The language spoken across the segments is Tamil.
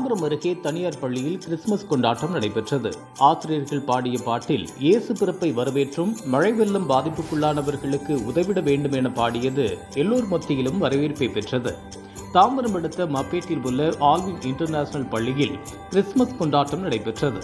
தாம்பரம் அருகே தனியார் பள்ளியில் கிறிஸ்துமஸ் கொண்டாட்டம் நடைபெற்றது. ஆசிரியர்கள் பாடிய பாட்டில் இயேசு பிறப்பை வரவேற்றும் மழை வெள்ளம் பாதிப்புக்குள்ளானவர்களுக்கு உதவிட வேண்டும் என பாடியது எல்லோர் மத்தியிலும் வரவேற்பை பெற்றது. தாம்பரம் அடுத்த மப்பேட்டில் உள்ள ஆல்வின் இன்டர்நேஷனல் பள்ளியில் கிறிஸ்துமஸ் கொண்டாட்டம் நடைபெற்றது.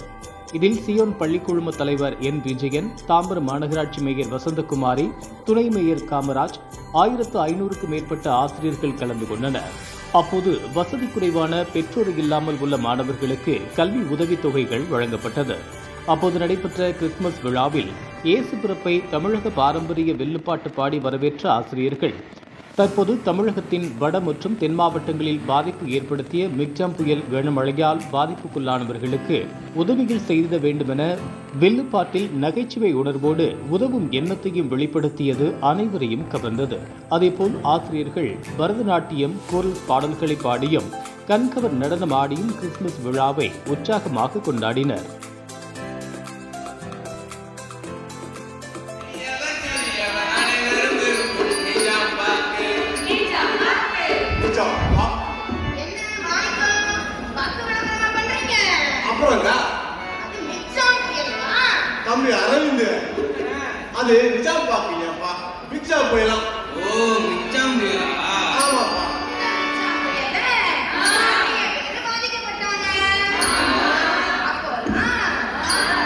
இதில் சியோன் பள்ளி குழும தலைவர் என் விஜயன், தாம்பரம் மாநகராட்சி மேயர் வசந்தகுமாரி, துணை மேயர் காமராஜ், 1500க்கும் மேற்பட்ட ஆசிரியர்கள் கலந்து கொண்டனர். அப்போது வசதி குறைவான பெற்றோர் இல்லாமல் உள்ள மாணவர்களுக்கு கல்வி உதவித்தொகைகள் வழங்கப்பட்டது. அப்போது நடைபெற்ற கிறிஸ்துமஸ் விழாவில் இயேசு பிறப்பை தமிழக பாரம்பரிய வில்லுப்பாட்டு பாடி வரவேற்ற ஆசிரியர்கள் தற்போது தமிழகத்தின் வட மற்றும் தென் மாவட்டங்களில் பாதிப்பு ஏற்படுத்திய மிக்ஜாம் புயல் கனமழையால் பாதிப்புக்குள்ளானவர்களுக்கு உதவிகள் செய்திட வேண்டுமென வில்லுப்பாட்டில் நகைச்சுவை உணர்வோடு உதவும் எண்ணத்தையும் வெளிப்படுத்தியது அனைவரையும் கவர்ந்தது. அதேபோல் ஆசிரியர்கள் பரதநாட்டியம், கோரல் பாடல்களை பாடியும் கண்கவர் நடனம் ஆடியும் கிறிஸ்துமஸ் விழாவை உற்சாகமாக கொண்டாடினர். தம்பி அரவிந்த், அது நிஜாம் பாக்கலையாப்பா? மிக்ஜாம் போயலாம். ஓ, மிக்ஜாம் புயலா? ஆமாப்பா.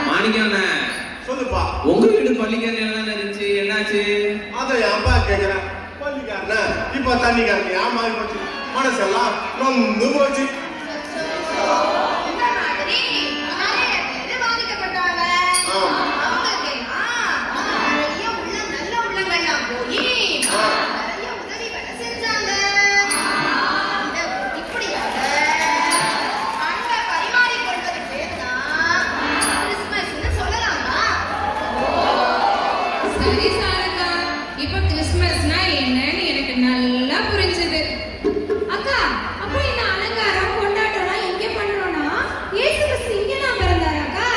மாணிக்கம், சொல்லுப்பா. உங்க வீடு பள்ளிக்காரன் தானே இருந்துச்சு, என்னாச்சு? அதை அப்பா கேக்குறேன். பள்ளிக்காரன இப்ப தண்ணிக்காரன் ஏமாறி போச்சு, மனசெல்லாம் நொந்து போச்சு. இப்ப கிறிஸ்துமஸ்னா என்னன்னு எனக்கு நல்லா புரிஞ்சது. அக்கா, அப்ப இந்த அலங்காரம் கொண்டாட்டம்லாம் எங்க பண்றோம்னா இயேசு கிறிஸ்து இங்க தான் பிறந்தாரு அக்கா.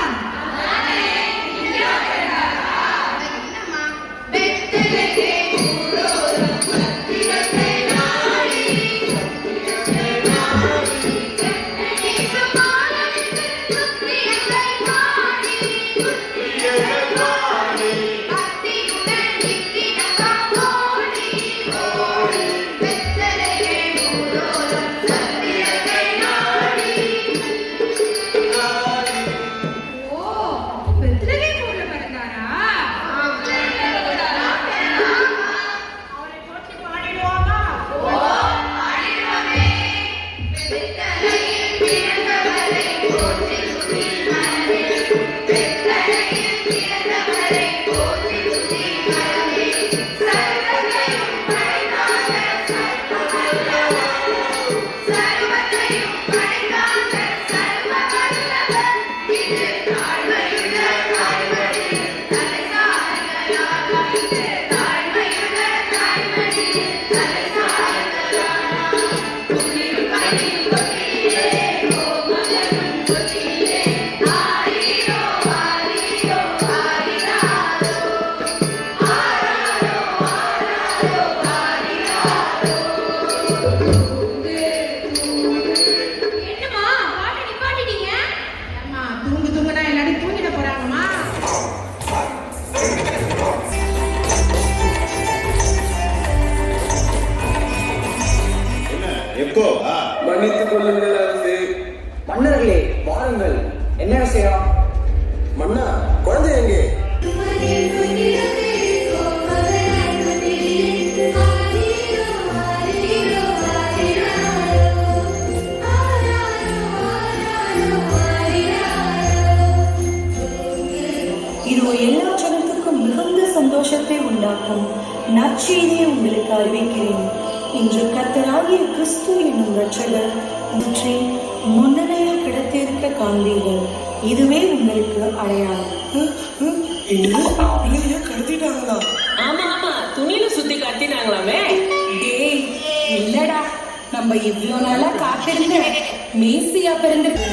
மன்னித்துக் கொள்ளுங்கள் அரசே. மன்னர்களே, வாருங்கள். என்ன விஷயம்? மன்னா, குழந்தை எங்கே? இதோ எல்லா ஜனத்துக்கும் மிகுந்த சந்தோஷத்தை உண்டாக்கும் நற்செய்தியை உங்களுக்கு அறிவிக்கிறேன். இன்று கர்த்தராகிய கிறிஸ்து என்னும் இரட்சகர் முற்றி முன்னணியில் கிடத்திருக்க காண்பீர்கள். இதுவே உங்களுக்கு அடையாளம். கடத்திட்டாங்களா? ஆமா ஆமா, துணியில சுத்தி கட்டினாங்களாமே. டேய், இல்லடா, நம்ம இவ்வளோ நாளா காத்திருந்த மேசியா பிறந்திருக்கு.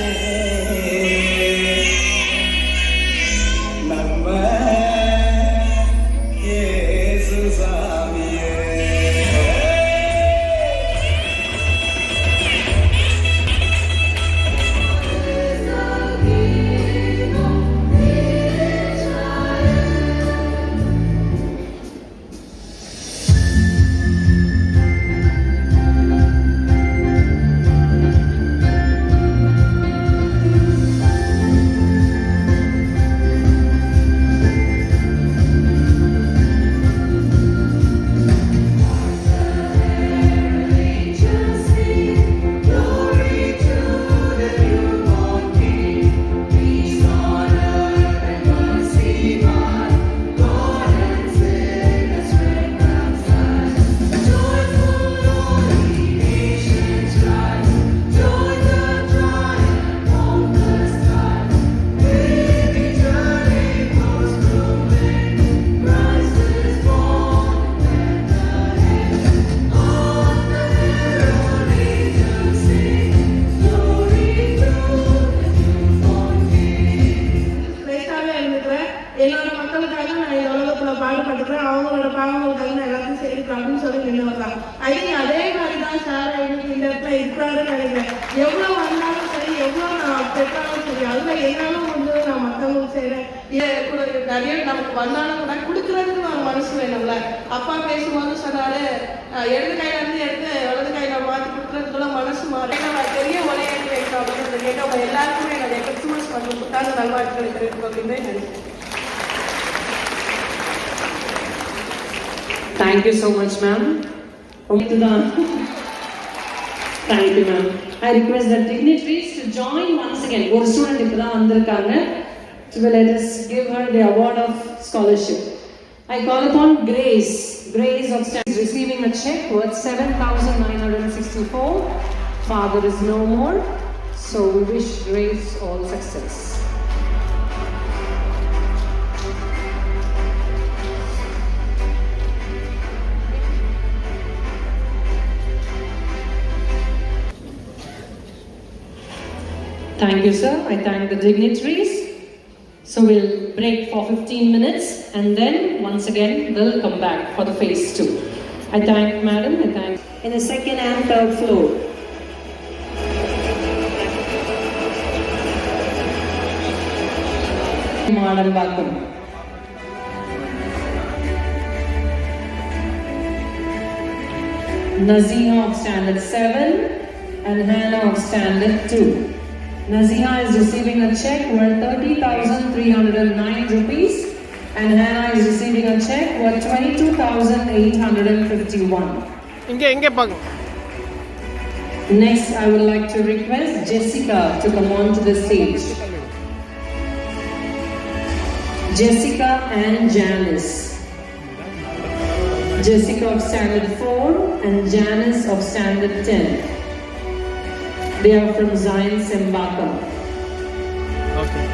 என்னோட மக்களுக்காக நான் இந்த உலகத்துல பாடுபட்டுக்கிறேன், அவங்களோட பாவங்களுக்காக நான் எல்லாத்தையும் செய்யணும் அப்படின்னு சொல்லி நின்று தான். ஐ திங்க் அதே மாதிரி தான் சார் எனக்கு இந்த இடத்துல இருக்கிறாருன்னு நினைக்கிறேன். எவ்வளோ வந்தாலும் சரி, எவ்வளோ நான் பெற்றாலும் சரி, அதில் என்னாலும் வந்து நான் மற்றவங்களுக்கு செய்கிறேன். நிறைய நமக்கு வந்தாலும் கூட கொடுக்குறதுக்கு ஒரு மனசு வேணும்ல. அப்பா பேசும்போது சொன்னாரு, இடது கையில இருந்து எடுத்து வலது கையில மாற்றி கொடுக்குறதுக்குள்ள மனசு மாறி நான் பெரிய விளையாட்டு வைக்கிறோம் அப்படின்னு கேட்டு அவங்க எல்லாருக்குமே என்னுடைய கிறிஸ்துமஸ் மற்றும் புத்தாண்டு நல்வாழ்த்துக்களை தெரிவிக்கும் அப்படின்னு நினைக்கிறேன். Thank you so much, ma'am. Thank you, ma'am. I request the dignitaries to join once again. ஒரு ஸ்டூடெண்ட் இப்பதான் வந்திருக்காங்க. So let us give her the award of scholarship. I call upon Grace. Grace of Stanley is receiving a check worth 7,964. Father is no more, so we wish Grace all success. Thank you, sir. I thank the dignitaries. So we'll break for 15 minutes and then once again we'll come back for the phase 2. I thank madam, I thank in the second and third floor. Madam Bakum. Naziha of standard 7 and Hannah of standard 2. Naziha is receiving a check worth 30,309 rupees and Hannah is receiving a check worth 22,851. Next, I would like to request Jessica to come on to the stage. Jessica and Janice. Jessica of standard 4 and Janice of standard 10. They are from Zion Sembakam. Okay.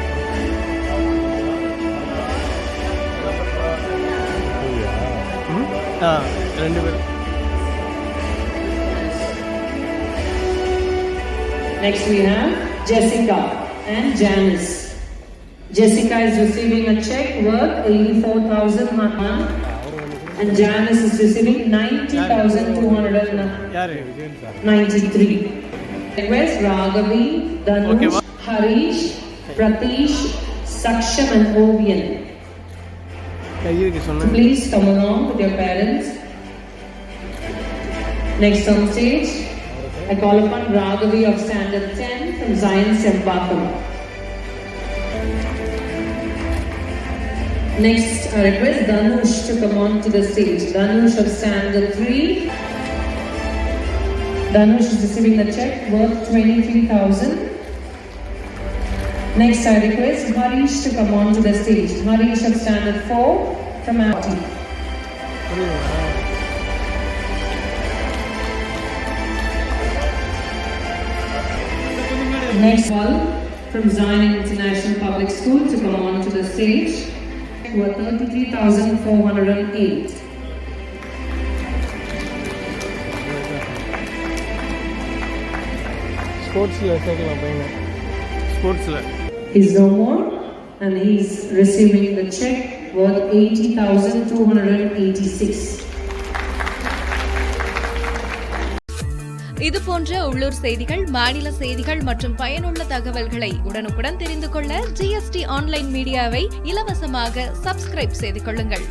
Next we have Jessica and Janice. Jessica is receiving a check worth 84,001 and Janice is receiving 90,293. Request Raghavi, Dhanush, Harish, Pratish, Saksham and Ovian. Please come along with your parents. Next on stage, I call upon Raghavi of standard 10 from Zion Sembakam. Next, I request Dhanush to come on to the stage. Dhanush of standard 3. Dhanush is receiving a check worth 23,000. Next, I request Harish to come on to the stage. Harish of standard 4 from Audi. Next one from Zion International Public School to come on to the stage worth 33,408. He's no more and he's receiving the check worth 80,286. இது போன்ற உள்ளூர் செய்திகள், மாநில செய்திகள் மற்றும் பயனுள்ள தகவல்களை உடனுக்குடன் தெரிந்து கொள்ள GST ஆன்லைன் மீடியாவை இலவசமாக சப்ஸ்கிரைப் செய்து கொள்ளுங்கள்.